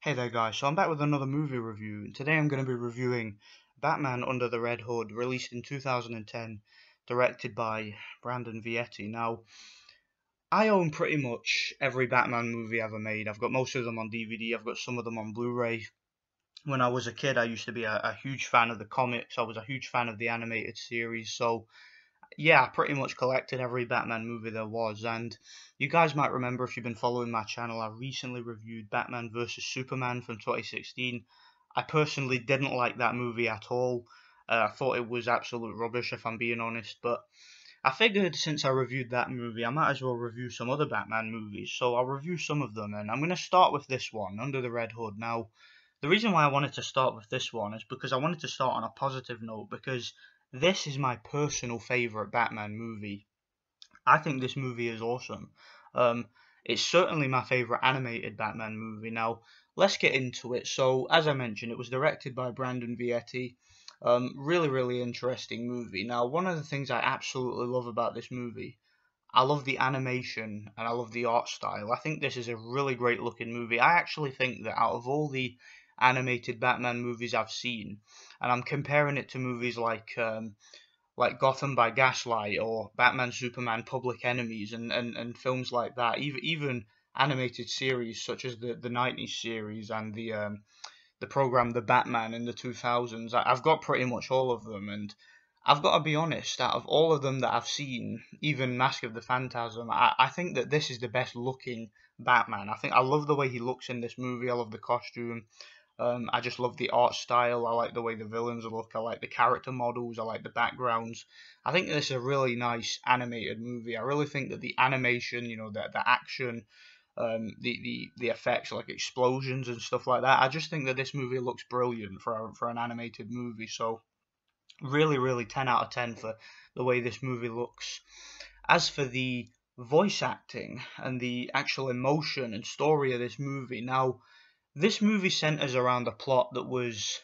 Hey there guys, so I'm back with another movie review, and today I'm going to be reviewing Batman Under the Red Hood, released in 2010, directed by Brandon Vietti. Now, I own pretty much every Batman movie ever made. I've got most of them on DVD, I've got some of them on Blu-ray. When I was a kid, I used to be a huge fan of the comics, I was a huge fan of the animated series, so yeah, I pretty much collected every Batman movie there was, and you guys might remember if you've been following my channel, I recently reviewed Batman vs Superman from 2016. I personally didn't like that movie at all. I thought it was absolute rubbish, if I'm being honest, but I figured since I reviewed that movie, I might as well review some other Batman movies, so I'll review some of them, and I'm going to start with this one, Under the Red Hood. Now, the reason why I wanted to start with this one is because I wanted to start on a positive note, because this is my personal favourite Batman movie. I think this movie is awesome. Um, it's certainly my favourite animated Batman movie. Now, let's get into it. So, as I mentioned, it was directed by Brandon Vietti. Really interesting movie. Now, one of the things I absolutely love about this movie, I love the animation and I love the art style. I think this is a really great looking movie. I actually think that out of all the animated Batman movies I've seen, and I'm comparing it to movies like Gotham by Gaslight or Batman Superman Public Enemies and films like that, even animated series such as the 90s series and the program The Batman in the 2000s. I've got pretty much all of them, and I've got to be honest, out of all of them that I've seen, even Mask of the Phantasm, I think that this is the best looking Batman. I love the way he looks in this movie. I love the costume. I just love the art style. I like the way the villains look. I like the character models. I like the backgrounds. I think this is a really nice animated movie. I really think that the animation, the action, the effects like explosions and stuff like that. I just think that this movie looks brilliant for an animated movie. So really 10 out of 10 for the way this movie looks. As for the voice acting and the actual emotion and story of this movie, now this movie centers around a plot that was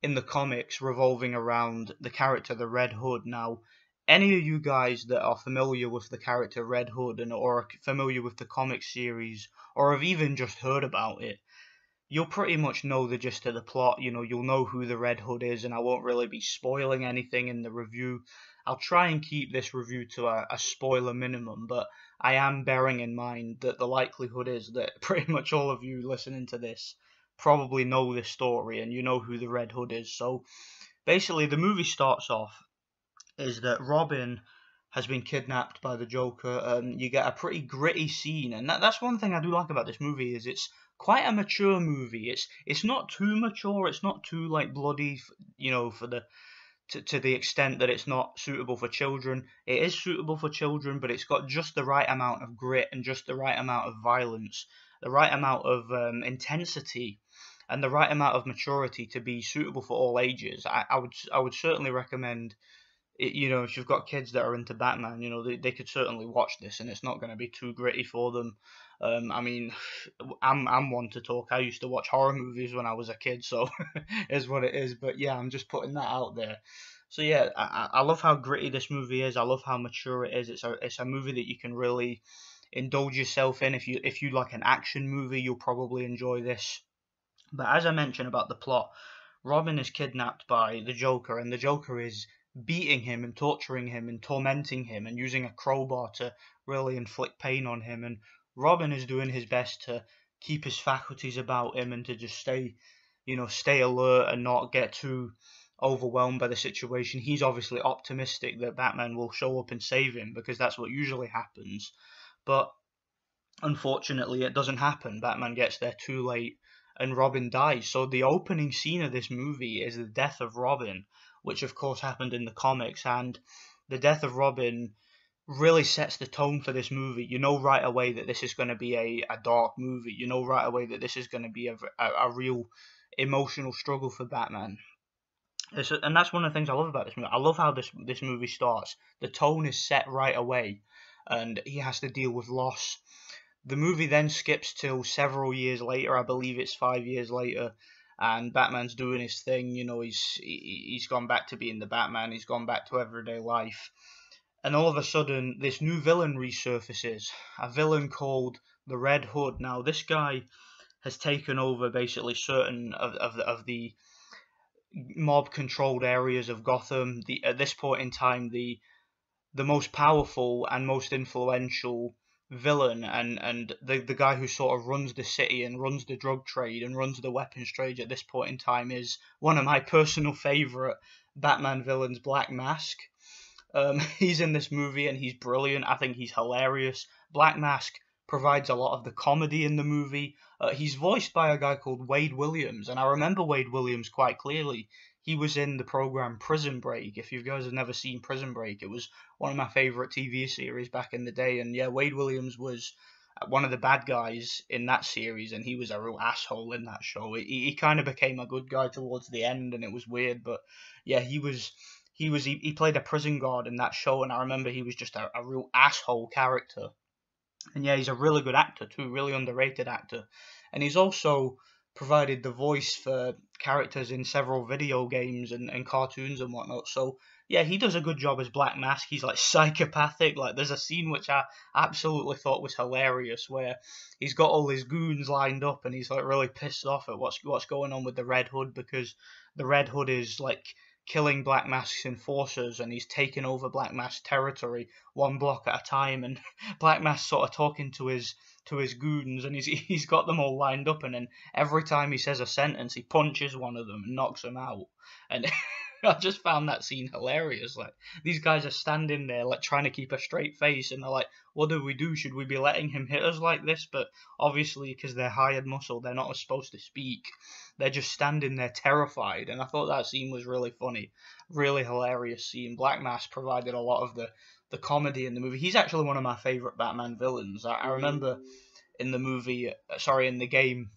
in the comics revolving around the character the Red Hood. Now, any of you guys that are familiar with the character Red Hood or are familiar with the comic series or have even just heard about it, you'll pretty much know the gist of the plot. You'll know who the Red Hood is, and I won't really be spoiling anything in the review. I'll try and keep this review to a spoiler minimum, but I am bearing in mind that the likelihood is that pretty much all of you listening to this probably know this story and you know who the Red Hood is. So basically, the movie starts off is that Robin has been kidnapped by the Joker. You get a pretty gritty scene, and that's one thing I do like about this movie is it's quite a mature movie. It's not too mature. It's not too like bloody, for the to the extent that it's not suitable for children. It is suitable for children, but it's got just the right amount of grit and just the right amount of violence, the right amount of intensity, and the right amount of maturity to be suitable for all ages. I would certainly recommend it, if you've got kids that are into Batman, they could certainly watch this, and it's not going to be too gritty for them. I mean, I'm one to talk. I used to watch horror movies when I was a kid, so is what it is. But yeah, I'm just putting that out there. So yeah, I love how gritty this movie is. I love how mature it is. It's a movie that you can really indulge yourself in. If you like an action movie, you'll probably enjoy this. But as I mentioned about the plot, Robin is kidnapped by the Joker, and the Joker is beating him and torturing him and tormenting him and using a crowbar to really inflict pain on him. And Robin is doing his best to keep his faculties about him and to just stay alert and not get too overwhelmed by the situation. He's obviously optimistic that Batman will show up and save him because that's what usually happens. But unfortunately, it doesn't happen. Batman gets there too late and Robin dies. So the opening scene of this movie is the death of Robin, which of course happened in the comics, and the death of Robin really sets the tone for this movie. You know right away that this is going to be a dark movie. You know right away that this is going to be a real emotional struggle for Batman. And that's one of the things I love about this movie. I love how this movie starts. The tone is set right away, and he has to deal with loss. The movie then skips till several years later. I believe it's 5 years later, and Batman's doing his thing. He's gone back to being the Batman. He's gone back to everyday life, and all of a sudden, this new villain resurfaces. A villain called the Red Hood. Now, this guy has taken over basically certain of the mob-controlled areas of Gotham. At this point in time, the most powerful and most influential villain and the guy who sort of runs the city and runs the drug trade and runs the weapons trade at this point in time is one of my personal favorite Batman villains, Black Mask. He's in this movie and he's brilliant. I think he's hilarious. Black Mask provides a lot of the comedy in the movie. He's voiced by a guy called Wade Williams, and I remember Wade Williams quite clearly. He was in the program Prison Break. If you guys have never seen Prison Break, it was one of my favorite TV series back in the day. And yeah, Wade Williams was one of the bad guys in that series, and he was a real asshole in that show. He kind of became a good guy towards the end, and it was weird. But yeah, he played a prison guard in that show, and I remember he was just a real asshole character. And yeah, he's a really good actor too, really underrated actor. And he's also provided the voice for characters in several video games and cartoons and whatnot. So yeah, he does a good job as Black Mask. He's like psychopathic. Like there's a scene which I absolutely thought was hilarious where he's got all his goons lined up and he's like really pissed off at what's going on with the Red Hood, because the Red Hood is like killing Black Mask's enforcers and he's taking over Black Mask's territory one block at a time, and Black Mask sort of talking to his goons, and he's got them all lined up, and then every time he says a sentence he punches one of them and knocks them out. And I just found that scene hilarious. Like these guys are standing there like trying to keep a straight face, and they're like, what do we do? Should we be letting him hit us like this? But obviously because they're hired muscle, they're not supposed to speak. They're just standing there terrified, and I thought that scene was really funny, really hilarious scene. Black Mask provided a lot of the comedy in the movie. He's actually one of my favorite Batman villains. I remember in the game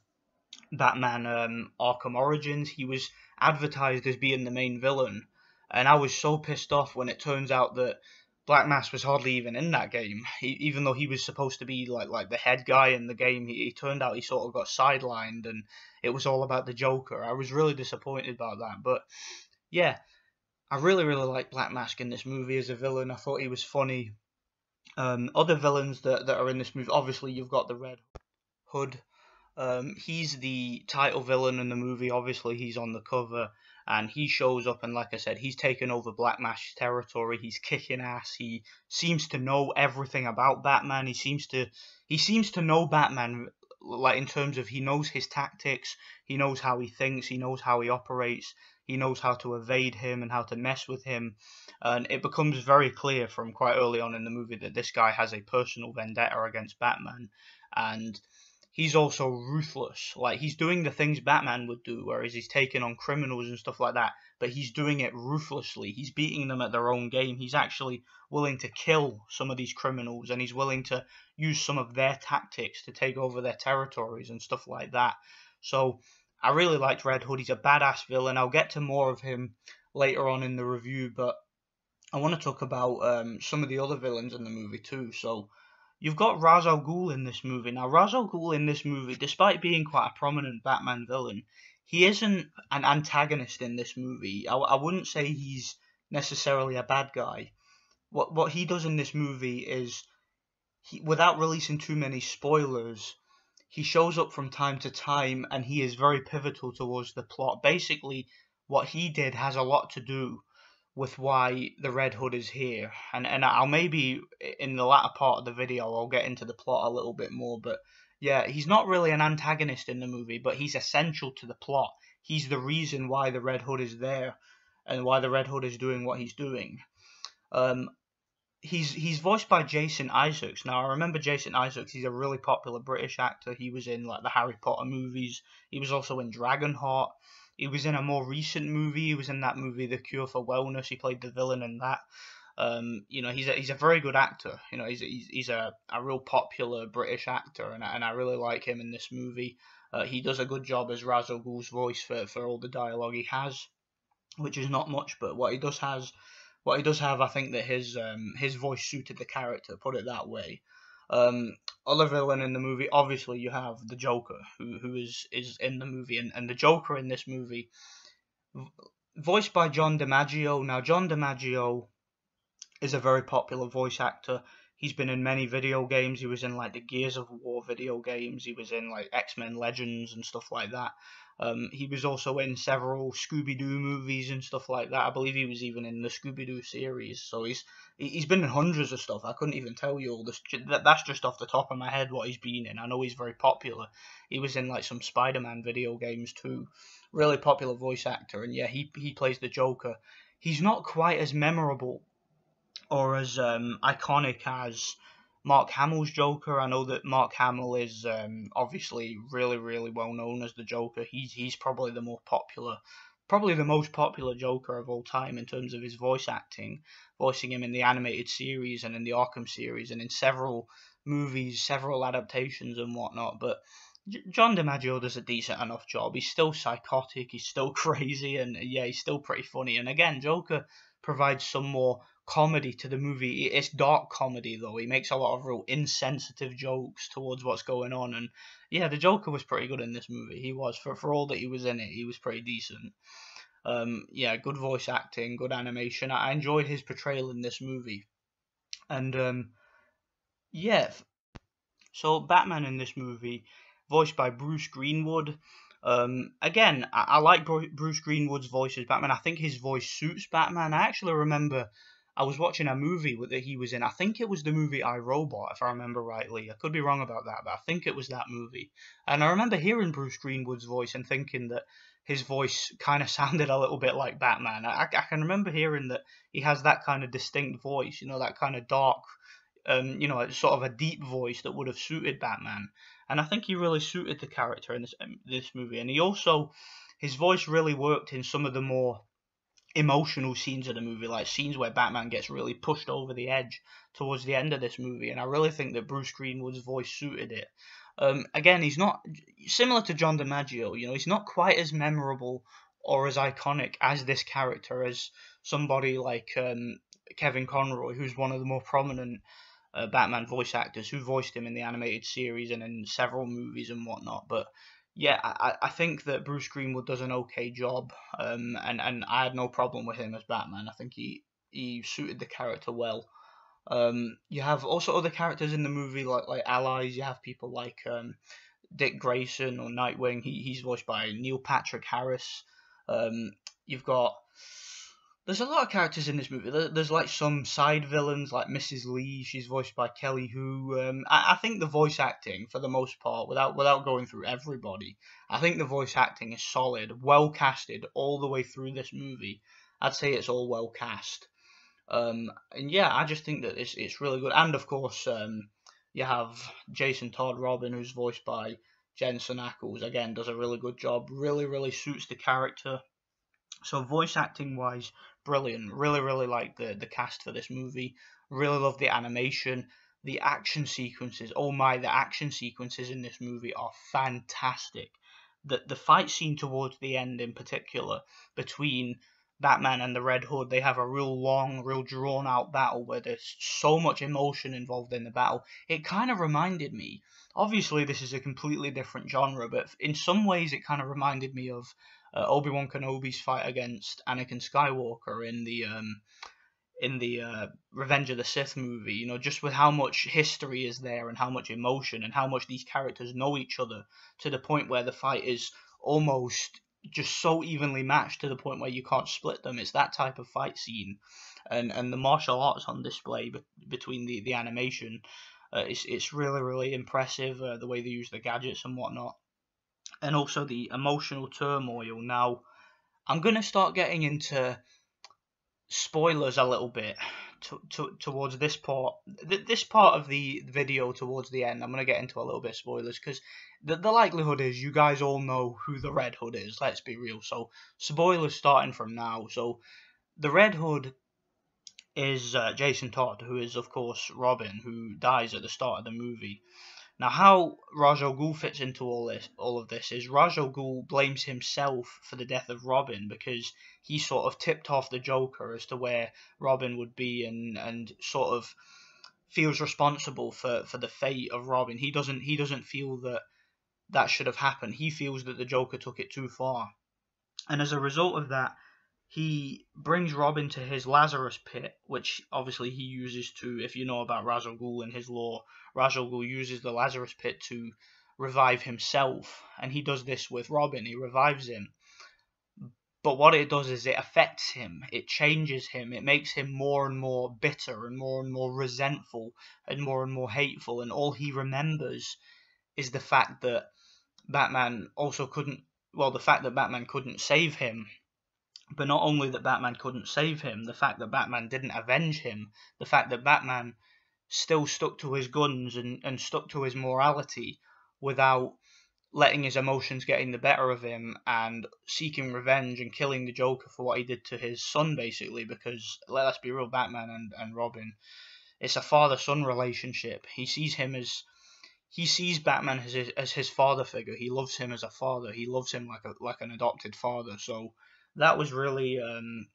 Batman Arkham Origins, he was advertised as being the main villain, and I was so pissed off when it turns out that Black Mask was hardly even in that game. Even though he was supposed to be like the head guy in the game, he turned out he sort of got sidelined, and it was all about the Joker. I was really disappointed about that, but yeah, I really like Black Mask in this movie as a villain. I thought he was funny. Other villains that are in this movie, obviously you've got the Red Hood. He's the title villain in the movie. Obviously, he's on the cover, and he shows up, and like I said, he's taken over Black Mask's territory. He's kicking ass. He seems to know everything about Batman. He seems to know Batman, like in terms of he knows his tactics, he knows how he thinks, he knows how he operates, he knows how to evade him and how to mess with him. And it becomes very clear from quite early on in the movie that this guy has a personal vendetta against Batman, and he's also ruthless. Like, he's doing the things Batman would do, whereas he's taking on criminals and stuff like that, but he's doing it ruthlessly. He's beating them at their own game. He's actually willing to kill some of these criminals, and he's willing to use some of their tactics to take over their territories and stuff like that. So I really liked Red Hood. He's a badass villain. I'll get to more of him later on in the review, but I want to talk about some of the other villains in the movie too. So you've got Ra's al Ghul in this movie. Now, Ra's al Ghul in this movie, despite being quite a prominent Batman villain, he isn't an antagonist in this movie. I wouldn't say he's necessarily a bad guy. What he does in this movie is, without releasing too many spoilers, he shows up from time to time, and he is very pivotal towards the plot. Basically, what he did has a lot to do with why the Red Hood is here, and I'll maybe in the latter part of the video I'll get into the plot a little bit more. But yeah, he's not really an antagonist in the movie, but he's essential to the plot. He's the reason why the Red Hood is there and why the Red Hood is doing what he's doing. He's voiced by Jason Isaacs. Now, I remember Jason Isaacs. He's a really popular British actor. He was in like the Harry Potter movies. He was also in Dragonheart. He was in a more recent movie. He was in that movie, The Cure for Wellness. He played the villain in that. He's a very good actor. He's a real popular British actor, and I really like him in this movie. He does a good job as Ra's al Ghul's voice for all the dialogue he has, which is not much, but what he does have, I think that his voice suited the character. Put it that way. Other villain in the movie, obviously you have the Joker, who is in the movie, and the Joker in this movie, voiced by John DiMaggio. Now, John DiMaggio is a very popular voice actor. He's been in many video games. He was in like the Gears of War video games. He was in like X-Men Legends and stuff like that. He was also in several Scooby-Doo movies and stuff like that. I believe he was even in the Scooby-Doo series. So he's been in hundreds of stuff. I couldn't even tell you all this. That's just off the top of my head what he's been in. I know he's very popular. He was in like some Spider-Man video games too. Really popular voice actor. And yeah, he plays the Joker. He's not quite as memorable or as iconic as Mark Hamill's Joker. I know that Mark Hamill is obviously really well known as the Joker. He's probably the most popular Joker of all time in terms of his voice acting, voicing him in the animated series and in the Arkham series and in several movies, several adaptations and whatnot. But John DiMaggio does a decent enough job. He's still psychotic, he's still crazy, and yeah, he's still pretty funny. And again, Joker provides some more comedy to the movie. It's dark comedy though. He makes a lot of real insensitive jokes towards what's going on, and yeah, the Joker was pretty good in this movie. He was, for all that he was in it, he was pretty decent. Yeah, good voice acting, good animation. I enjoyed his portrayal in this movie, and yeah. So Batman in this movie, voiced by Bruce Greenwood. Again, I like Bruce Greenwood's voice as Batman. I think his voice suits Batman. I actually remember I was watching a movie that he was in. I think it was the movie I, Robot, if I remember rightly. I could be wrong about that, but I think it was that movie. And I remember hearing Bruce Greenwood's voice and thinking that his voice kind of sounded a little bit like Batman. I can remember hearing that he has that kind of distinct voice, that kind of dark, sort of a deep voice that would have suited Batman. And I think he really suited the character in this movie. And his voice really worked in some of the more emotional scenes of the movie, like scenes where Batman gets really pushed over the edge towards the end of this movie. And I really think that Bruce Greenwood's voice suited it. Again, he's not similar to John DiMaggio. He's not quite as memorable or as iconic as this character as somebody like Kevin Conroy, who's one of the more prominent Batman voice actors who voiced him in the animated series and in several movies and whatnot. But yeah, I think that Bruce Greenwood does an okay job, and I had no problem with him as Batman. I think he suited the character well. You have also other characters in the movie like allies. You have people like Dick Grayson or Nightwing. He's voiced by Neil Patrick Harris. There's a lot of characters in this movie. There's like some side villains, like Mrs. Lee. She's voiced by Kelly Hu. I think the voice acting, for the most part, without going through everybody, I think the voice acting is solid, well casted all the way through this movie. I'd say it's all well cast. And yeah, I just think that it's really good. And of course, you have Jason Todd Robin, who's voiced by Jensen Ackles. Again, does a really good job. Really suits the character. So voice acting wise, brilliant. Really like the cast for this movie. Really love the animation, the action sequences. Oh my, the action sequences in this movie are fantastic. The fight scene towards the end in particular between Batman and the Red Hood, they have a real long, real drawn out battle where there's so much emotion involved in the battle. It kind of reminded me, obviously this is a completely different genre, but in some ways it kind of reminded me of Obi-Wan Kenobi's fight against Anakin Skywalker in the Revenge of the Sith movie, just with how much history is there and how much emotion and how much these characters know each other, to the point where the fight is almost just so evenly matched to the point where you can't split them. It's that type of fight scene, and the martial arts on display between the animation, it's really impressive, the way they use the gadgets and whatnot, and also the emotional turmoil. Now, I'm going to start getting into spoilers a little bit towards this part. This part of the video towards the end, I'm going to get into a little bit of spoilers, because the likelihood is you guys all know who the Red Hood is, let's be real. So spoilers starting from now. So the Red Hood is Jason Todd, who is of course Robin, who dies at the start of the movie. Now, how Ra's al Ghul fits into all of this is Ra's al Ghul blames himself for the death of Robin, because he sort of tipped off the Joker as to where Robin would be, and sort of feels responsible for the fate of Robin. He doesn't feel that should have happened. He feels that the Joker took it too far, and as a result of that, he brings Robin to his Lazarus pit, which obviously he uses to, if you know about Ra's al Ghul and his lore, Ra's al Ghul uses the Lazarus pit to revive himself, and he does this with Robin. He revives him. But what it does is it affects him, it changes him, it makes him more and more bitter and more resentful and more hateful, and all he remembers is the fact that Batman also couldn't, well, the fact that Batman couldn't save him, but not only that Batman couldn't save him, the fact that Batman didn't avenge him, the fact that Batman still stuck to his guns and stuck to his morality without letting his emotions getting the better of him and seeking revenge and killing the Joker for what he did to his son, basically, because, let's be real, Batman and Robin, it's a father-son relationship. He sees Batman as his father figure. He loves him as a father. He loves him like an adopted father. So that was really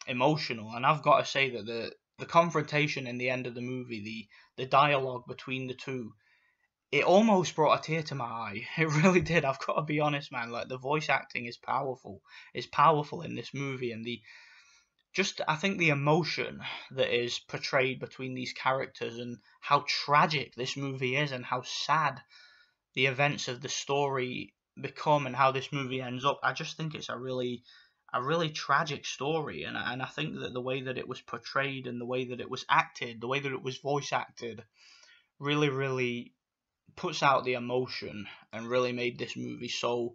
emotional, and I've got to say that the confrontation in the end of the movie, the dialogue between the two, it almost brought a tear to my eye. It really did. I've got to be honest, man. Like, the voice acting is powerful. It's powerful in this movie, and I think the emotion that is portrayed between these characters and how tragic this movie is and how sad the events of the story become and how this movie ends up. I just think it's a really tragic story, and I think that the way that it was portrayed and the way that it was acted, the way that it was voice acted, really puts out the emotion and really made this movie so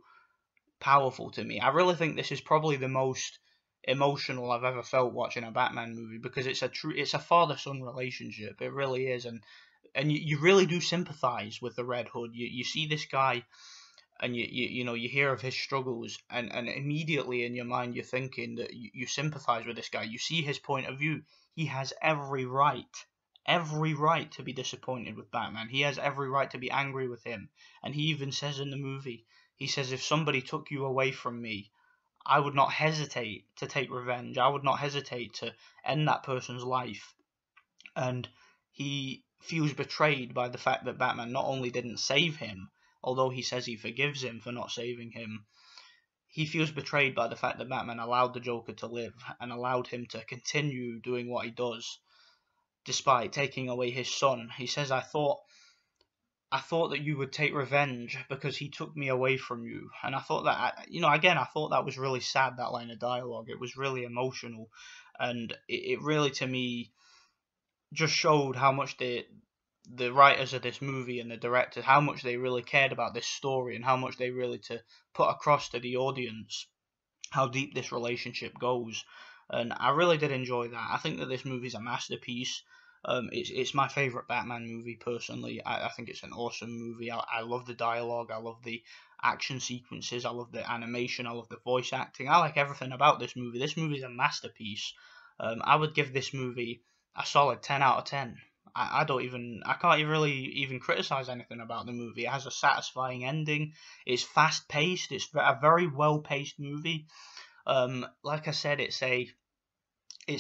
powerful to me. I really think this is probably the most emotional I've ever felt watching a Batman movie, because it's a father-son relationship. It really is, and you really do sympathize with the Red Hood. You see this guy, and you hear of his struggles, and immediately in your mind you're thinking that you sympathize with this guy. You see his point of view. He has every right to be disappointed with Batman. He has every right to be angry with him. And he even says in the movie, he says, if somebody took you away from me, I would not hesitate to take revenge. I would not hesitate to end that person's life. And he feels betrayed by the fact that Batman not only didn't save him, although he says he forgives him for not saving him, he feels betrayed by the fact that Batman allowed the Joker to live and allowed him to continue doing what he does, despite taking away his son. He says, I thought that you would take revenge because he took me away from you. And I thought that, I thought that was really sad, that line of dialogue. It was really emotional. And it really, to me, just showed how much the writers of this movie and the directors, how much they really cared about this story and how much they really to put across to the audience how deep this relationship goes. And I really did enjoy that. I think that this movie's a masterpiece. It's my favourite Batman movie, personally. I think it's an awesome movie. I love the dialogue. I love the action sequences. I love the animation. I love the voice acting. I like everything about this movie. This movie's a masterpiece. I would give this movie a solid 10 out of 10. I can't really even criticize anything about the movie. It has a satisfying ending. It's fast paced. It's a very well paced movie. Like I said, it's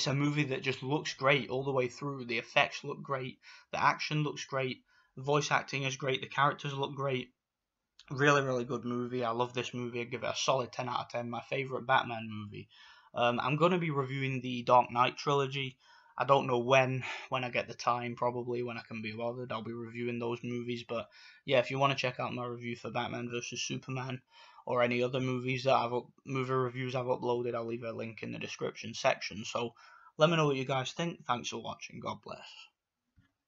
a movie that just looks great all the way through. The effects look great, the action looks great, the voice acting is great, the characters look great. Really good movie. I love this movie. I give it a solid 10 out of 10. My favourite Batman movie. I'm going to be reviewing the Dark Knight trilogy. I don't know when I get the time, probably when I can be bothered, I'll be reviewing those movies. But yeah, if you want to check out my review for Batman vs Superman or any other movies that movie reviews I've uploaded, I'll leave a link in the description section. So let me know what you guys think. Thanks for watching. God bless.